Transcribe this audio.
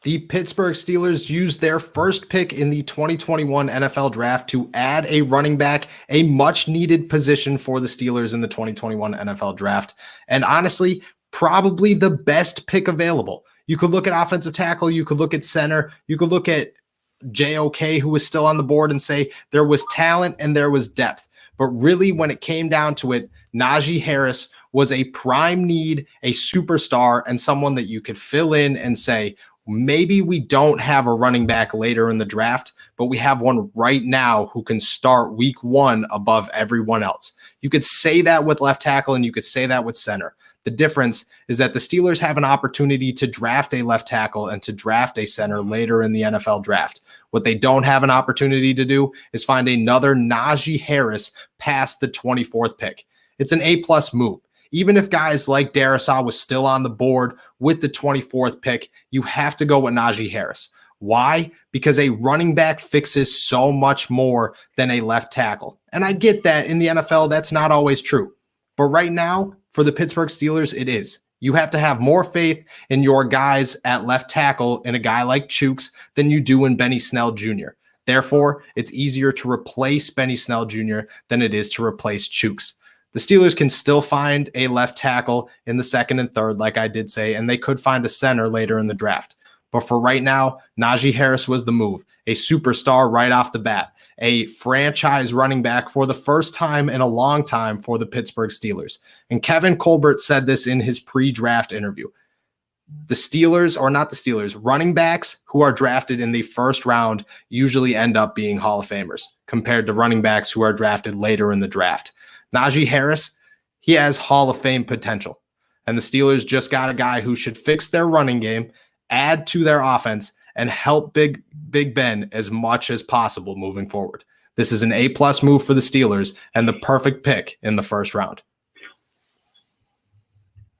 The Pittsburgh Steelers used their first pick in the 2021 NFL draft to add a running back, a much needed position for the Steelers in the 2021 NFL draft. And honestly, probably the best pick available. You could look at offensive tackle, you could look at center, you could look at JOK, who was still on the board, and say there was talent and there was depth. But really, when it came down to it, Najee Harris was a prime need, a superstar, and someone that you could fill in and say, maybe we don't have a running back later in the draft, but we have one right now who can start week one above everyone else. You could say that with left tackle and you could say that with center. The difference is that the Steelers have an opportunity to draft a left tackle and to draft a center later in the NFL draft. What they don't have an opportunity to do is find another Najee Harris past the 24th pick. It's an A-plus move. Even if guys like Darrisaw was still on the board with the 24th pick, you have to go with Najee Harris. Why? Because a running back fixes so much more than a left tackle. And I get that in the NFL, that's not always true. But right now, for the Pittsburgh Steelers, it is. You have to have more faith in your guys at left tackle in a guy like Chooks than you do in Benny Snell Jr. Therefore, it's easier to replace Benny Snell Jr. than it is to replace Chooks. The Steelers can still find a left tackle in the second and third, like I did say, and they could find a center later in the draft. But for right now, Najee Harris was the move, a superstar right off the bat, a franchise running back for the first time in a long time for the Pittsburgh Steelers. And Kevin Colbert said this in his pre-draft interview. The Steelers, or not the Steelers, running backs who are drafted in the first round usually end up being Hall of Famers compared to running backs who are drafted later in the draft. Najee Harris, he has Hall of Fame potential. And the Steelers just got a guy who should fix their running game, add to their offense, and help Big Ben as much as possible moving forward. This is an A-plus move for the Steelers and the perfect pick in the first round.